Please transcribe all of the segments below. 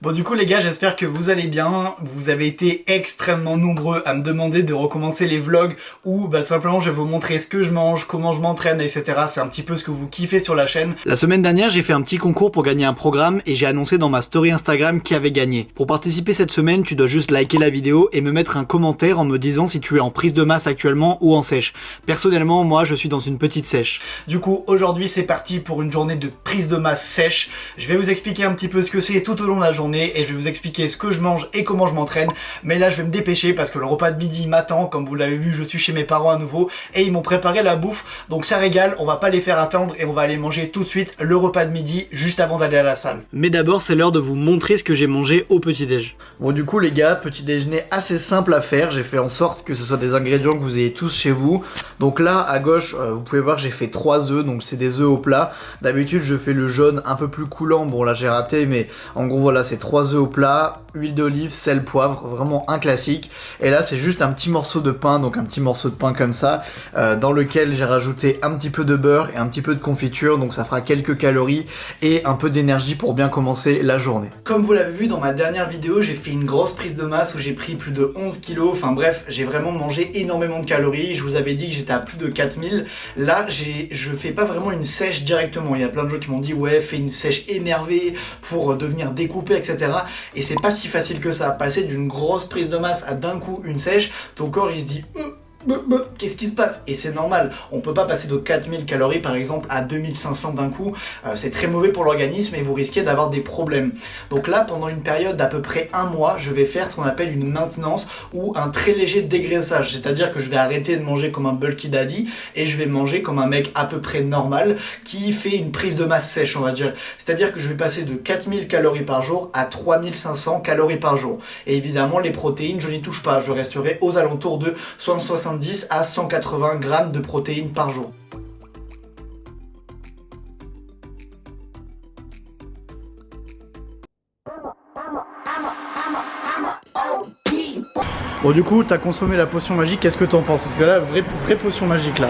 Bon du coup les gars, j'espère que vous allez bien. Vous avez été extrêmement nombreux à me demander de recommencer les vlogs où simplement je vais vous montrer ce que je mange, comment je m'entraîne, etc. C'est un petit peu ce que vous kiffez sur la chaîne. La semaine dernière, j'ai fait un petit concours pour gagner un programme et j'ai annoncé dans ma story Instagram qui avait gagné. Pour participer cette semaine, tu dois juste liker la vidéo et me mettre un commentaire en me disant si tu es en prise de masse actuellement ou en sèche. Personnellement, moi je suis dans une petite sèche. Du coup, aujourd'hui c'est parti pour une journée de prise de masse sèche. Je vais vous expliquer un petit peu ce que c'est tout au long de la journée et je vais vous expliquer ce que je mange et comment je m'entraîne. Mais là je vais me dépêcher parce que le repas de midi m'attend. Comme vous l'avez vu, je suis chez mes parents à nouveau et ils m'ont préparé la bouffe, donc ça régale. On va pas les faire attendre et on va aller manger tout de suite le repas de midi juste avant d'aller à la salle. Mais d'abord c'est l'heure de vous montrer ce que j'ai mangé au petit déj. Bon du coup les gars, petit déjeuner assez simple à faire. J'ai fait en sorte que ce soit des ingrédients que vous ayez tous chez vous. Donc là à gauche vous pouvez voir j'ai fait 3 œufs, donc c'est des œufs au plat. D'habitude je fais le jaune un peu plus coulant, bon là j'ai raté, mais en gros voilà, c'est 3 œufs au plat, huile d'olive, sel, poivre, vraiment un classique. Et là c'est juste un petit morceau de pain, donc un petit morceau de pain comme ça, dans lequel j'ai rajouté un petit peu de beurre et un petit peu de confiture, donc ça fera quelques calories et un peu d'énergie pour bien commencer la journée. Comme vous l'avez vu dans ma dernière vidéo, j'ai fait une grosse prise de masse où j'ai pris plus de 11 kilos, enfin bref, j'ai vraiment mangé énormément de calories. Je vous avais dit que j'étais à plus de 4000. Là je fais pas vraiment une sèche directement. Il y a plein de gens qui m'ont dit ouais, fais une sèche énervée pour devenir découpé, etc. Et c'est pas si facile que ça. Passer d'une grosse prise de masse à d'un coup une sèche, ton corps il se dit qu'est-ce qui se passe? Et c'est normal, on peut pas passer de 4000 calories par exemple à 2500 d'un coup, c'est très mauvais pour l'organisme et vous risquez d'avoir des problèmes. Donc là pendant une période d'à peu près un mois, je vais faire ce qu'on appelle une maintenance ou un très léger dégraissage, c'est-à-dire que je vais arrêter de manger comme un bulky daddy et je vais manger comme un mec à peu près normal qui fait une prise de masse sèche, on va dire. C'est-à-dire que je vais passer de 4000 calories par jour à 3500 calories par jour. Et évidemment les protéines, je n'y touche pas, je resterai aux alentours de 70 à 180 grammes de protéines par jour. Bon du coup, t'as consommé la potion magique, qu'est-ce que t'en penses? Parce que là, vraie potion magique là.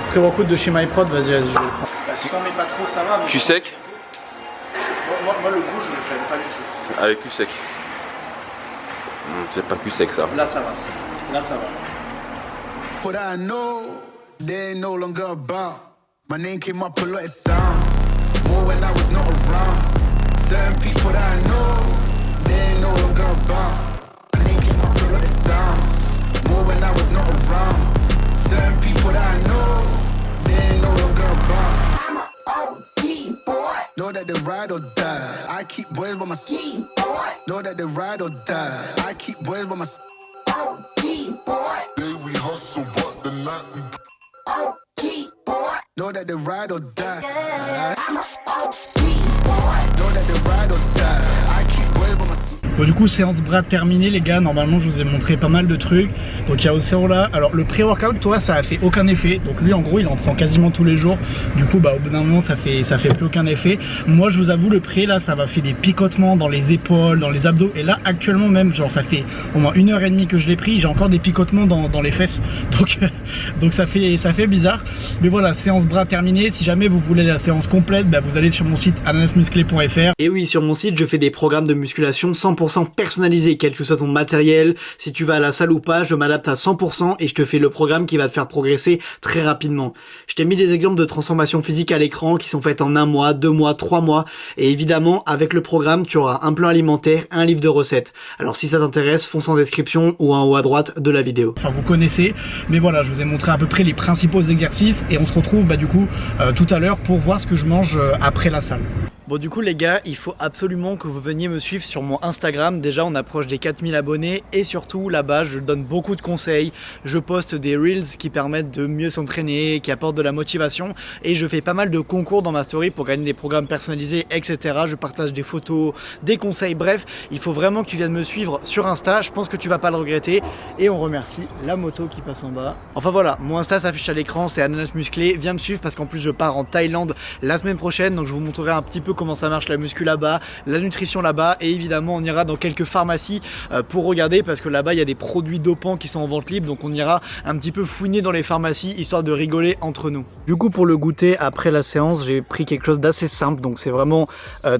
Pré-workout de chez MyProd, vas-y, je vais le prendre. Bah, si t'en mets pas trop, ça va. Mais... Cul sec? Moi le goût, je l'aime pas du tout. Avec cul sec. C'est pas cul sec ça. Là ça va. Là ça va. But I know they're no longer about. My name came up a lot of sounds, more when I was not around. Certain people that I know, they're no longer about. My name came up a lot of sounds, more when I was not around. Certain people that I know, they're no longer about. I'm a OG boy. Know that they ride or die. I keep boys by my side. Know that they ride or die. I keep boys by my side. OG boy. Day we hustle, but the night we OG boy. Know that they ride or die. I'm a OG boy. Know that they ride or die. I keep boys by my side. Bon du coup séance bras terminée les gars, normalement je vous ai montré pas mal de trucs. Donc il y a Océan là, alors le pré-workout toi ça a fait aucun effet. Donc lui en gros il en prend quasiment tous les jours. Du coup au bout d'un moment ça fait plus aucun effet. Moi je vous avoue le pré là ça m'a fait des picotements dans les épaules, dans les abdos. Et là actuellement même genre ça fait au moins 1h30 que je l'ai pris, j'ai encore des picotements dans les fesses. Donc ça fait bizarre. Mais voilà, séance bras terminée. Si jamais vous voulez la séance complète, vous allez sur mon site ananasmusclé.fr. Et oui, sur mon site je fais des programmes de musculation 100% personnalisé, quel que soit ton matériel. Si tu vas à la salle ou pas, je m'adapte à 100% et je te fais le programme qui va te faire progresser très rapidement. Je t'ai mis des exemples de transformations physiques à l'écran qui sont faites en 1 mois, 2 mois, 3 mois. Et évidemment, avec le programme, tu auras un plan alimentaire, un livre de recettes. Alors si ça t'intéresse, fonce en description ou en haut à droite de la vidéo. Enfin, vous connaissez, mais voilà, je vous ai montré à peu près les principaux exercices et on se retrouve du coup tout à l'heure pour voir ce que je mange après la salle. Bon du coup les gars, il faut absolument que vous veniez me suivre sur mon Instagram. Déjà on approche des 4000 abonnés et surtout là-bas je donne beaucoup de conseils. Je poste des reels qui permettent de mieux s'entraîner, qui apportent de la motivation et je fais pas mal de concours dans ma story pour gagner des programmes personnalisés, etc. Je partage des photos, des conseils, bref, il faut vraiment que tu viennes me suivre sur Insta. Je pense que tu vas pas le regretter et on remercie la moto qui passe en bas. Enfin voilà, mon Insta s'affiche à l'écran, c'est Ananas Musclé. Viens me suivre parce qu'en plus je pars en Thaïlande la semaine prochaine, donc je vous montrerai un petit peu peu comment ça marche la muscu là-bas, la nutrition là-bas, et évidemment on ira dans quelques pharmacies pour regarder, parce que là-bas il y a des produits dopants qui sont en vente libre, donc on ira un petit peu fouiner dans les pharmacies histoire de rigoler entre nous. Du coup pour le goûter après la séance, j'ai pris quelque chose d'assez simple, donc c'est vraiment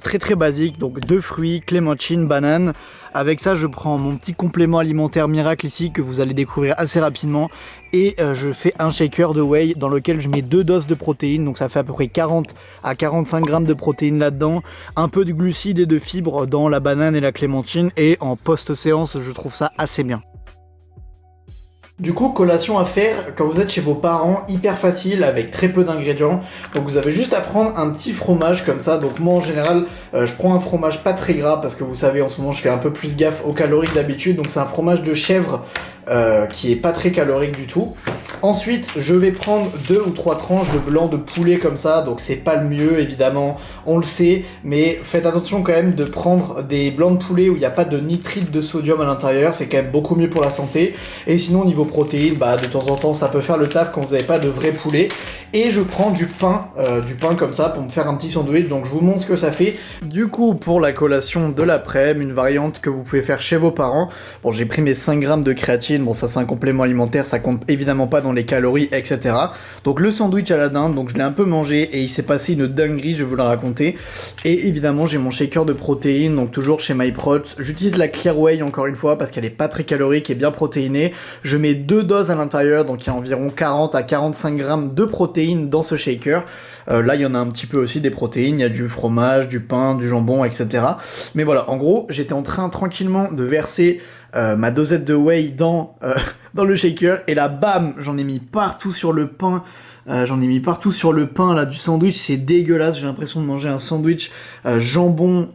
très très basique, donc 2 fruits, clémentine, banane. Avec ça je prends mon petit complément alimentaire miracle ici que vous allez découvrir assez rapidement, et je fais un shaker de whey dans lequel je mets 2 doses de protéines, donc ça fait à peu près 40 à 45 grammes de protéines là-dedans, un peu de glucides et de fibres dans la banane et la clémentine, et en post-séance je trouve ça assez bien. Du coup, collation à faire quand vous êtes chez vos parents, hyper facile avec très peu d'ingrédients. Donc vous avez juste à prendre un petit fromage comme ça. Donc moi en général, je prends un fromage pas très gras parce que vous savez en ce moment je fais un peu plus gaffe aux calories que d'habitude. Donc c'est un fromage de chèvre qui est pas très calorique du tout. Ensuite, je vais prendre 2 ou 3 tranches de blanc de poulet comme ça. Donc c'est pas le mieux évidemment, on le sait, mais faites attention quand même de prendre des blancs de poulet où il n'y a pas de nitrite de sodium à l'intérieur. C'est quand même beaucoup mieux pour la santé. Et sinon niveau protéines, bah de temps en temps ça peut faire le taf quand vous n'avez pas de vrai poulet. Et je prends du pain comme ça pour me faire un petit sandwich, donc je vous montre ce que ça fait. Du coup pour la collation de l'après-midi, une variante que vous pouvez faire chez vos parents, bon j'ai pris mes 5 grammes de créatine, bon ça c'est un complément alimentaire, ça compte évidemment pas dans les calories etc. Donc le sandwich à la dinde, donc je l'ai un peu mangé et il s'est passé une dinguerie, je vais vous la raconter. Et évidemment j'ai mon shaker de protéines, donc toujours chez MyProt, j'utilise la Clear Whey encore une fois parce qu'elle est pas très calorique et bien protéinée. Je mets 2 doses à l'intérieur, donc il y a environ 40 à 45 grammes de protéines dans ce shaker. Là il y en a un petit peu aussi des protéines, il y a du fromage, du pain, du jambon etc. Mais voilà, en gros j'étais en train tranquillement de verser ma dosette de whey dans le shaker, et là bam, j'en ai mis partout sur le pain. Là du sandwich, c'est dégueulasse, j'ai l'impression de manger un sandwich jambon,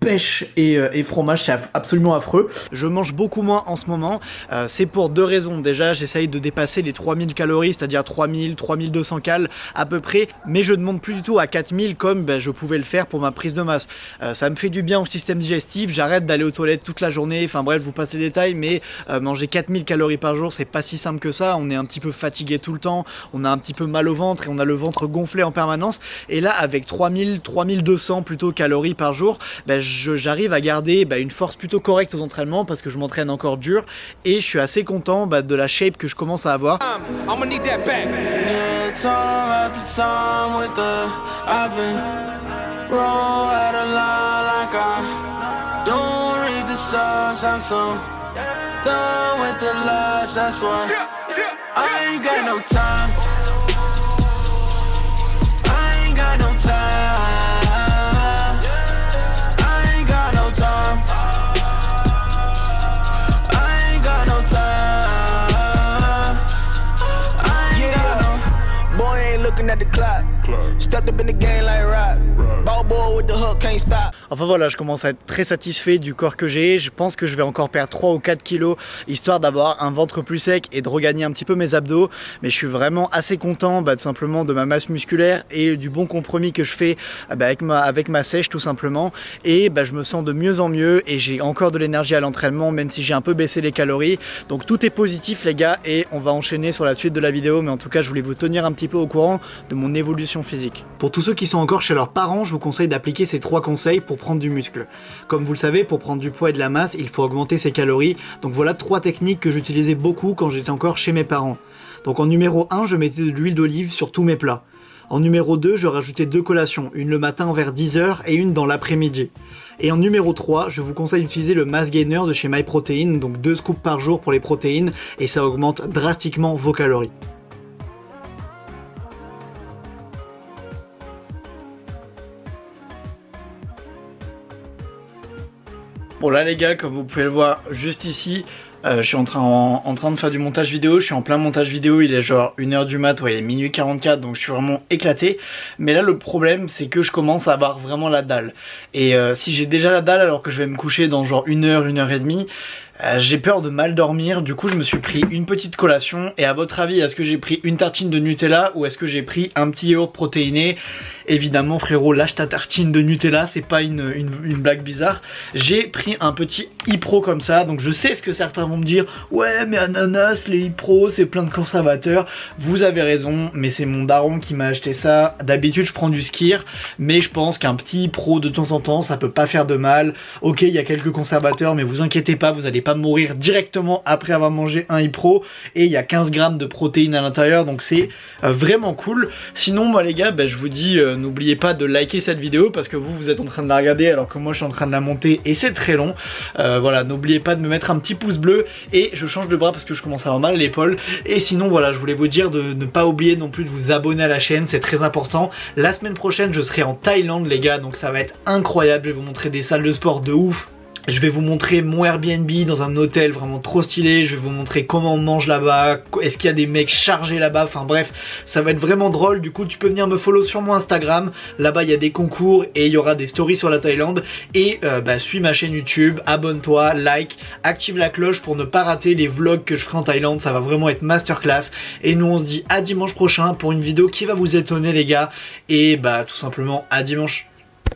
pêche et fromage, c'est absolument affreux. Je mange beaucoup moins en ce moment, c'est pour 2 raisons. Déjà j'essaye de dépasser les 3000 calories, c'est-à-dire 3200 cales à peu près, mais je ne monte plus du tout à 4000 comme je pouvais le faire pour ma prise de masse. Ça me fait du bien au système digestif, j'arrête d'aller aux toilettes toute la journée, enfin bref je vous passe les détails, mais manger 4000 calories par jour c'est pas si simple que ça, on est un petit peu fatigué tout le temps, on a un petit peu mal au ventre et on a le ventre gonflé en permanence, et là avec 3200 plutôt calories par jour, j'arrive à garder une force plutôt correcte aux entraînements parce que je m'entraîne encore dur, et je suis assez content de la shape que je commence à avoir. Enfin voilà, je commence à être très satisfait du corps que j'ai. Je pense que je vais encore perdre 3 ou 4 kilos histoire d'avoir un ventre plus sec et de regagner un petit peu mes abdos. Mais je suis vraiment assez content tout simplement de ma masse musculaire et du bon compromis que je fais avec ma sèche tout simplement. Et je me sens de mieux en mieux et j'ai encore de l'énergie à l'entraînement même si j'ai un peu baissé les calories. Donc tout est positif les gars, et on va enchaîner sur la suite de la vidéo. Mais en tout cas je voulais vous tenir un petit peu au courant de mon évolution physique. Pour tous ceux qui sont encore chez leurs parents, je vous conseille d'appliquer ces 3 conseils pour prendre du muscle. Comme vous le savez, pour prendre du poids et de la masse, il faut augmenter ses calories. Donc voilà 3 techniques que j'utilisais beaucoup quand j'étais encore chez mes parents. Donc en numéro 1, je mettais de l'huile d'olive sur tous mes plats. En numéro 2, je rajoutais 2 collations, une le matin vers 10h et une dans l'après-midi. Et en numéro 3, je vous conseille d'utiliser le Mass Gainer de chez MyProtein, donc 2 scoops par jour pour les protéines, et ça augmente drastiquement vos calories. Bon là les gars, comme vous pouvez le voir juste ici, je suis en train de faire du montage vidéo, je suis en plein montage vidéo, il est genre 1h du mat, ouais, il est minuit 44, donc je suis vraiment éclaté. Mais là le problème c'est que je commence à avoir vraiment la dalle. Et si j'ai déjà la dalle alors que je vais me coucher dans genre 1h, 1h30, J'ai peur de mal dormir, du coup je me suis pris une petite collation. Et à votre avis, est-ce que j'ai pris une tartine de Nutella ou est-ce que j'ai pris un petit yaourt protéiné? Évidemment frérot, lâche ta tartine de Nutella, c'est pas une blague bizarre. J'ai pris un petit Ipro comme ça, donc je sais ce que certains vont me dire. Ouais mais ananas, les Ipro c'est plein de conservateurs. Vous avez raison, mais c'est mon daron qui m'a acheté ça. D'habitude je prends du Skyr, mais je pense qu'un petit Ipro de temps en temps ça peut pas faire de mal. Ok, il y a quelques conservateurs, mais vous inquiétez pas, vous allez pas mourir directement après avoir mangé un Ipro. Et il y a 15 grammes de protéines à l'intérieur, donc c'est vraiment cool. Sinon moi les gars, je vous dis n'oubliez pas de liker cette vidéo parce que vous êtes en train de la regarder alors que moi je suis en train de la monter et c'est très long. Voilà, n'oubliez pas de me mettre un petit pouce bleu et je change de bras parce que je commence à avoir mal à l'épaule. Et sinon voilà, je voulais vous dire de ne pas oublier non plus de vous abonner à la chaîne, c'est très important. La semaine prochaine je serai en Thaïlande les gars, donc ça va être incroyable, je vais vous montrer des salles de sport de ouf. Je vais vous montrer mon Airbnb dans un hôtel vraiment trop stylé, je vais vous montrer comment on mange là-bas, est-ce qu'il y a des mecs chargés là-bas, enfin bref, ça va être vraiment drôle. Du coup tu peux venir me follow sur mon Instagram, là-bas il y a des concours et il y aura des stories sur la Thaïlande. Et suis ma chaîne YouTube, abonne-toi, like, active la cloche pour ne pas rater les vlogs que je ferai en Thaïlande, ça va vraiment être masterclass. Et nous on se dit à dimanche prochain pour une vidéo qui va vous étonner les gars, et tout simplement à dimanche.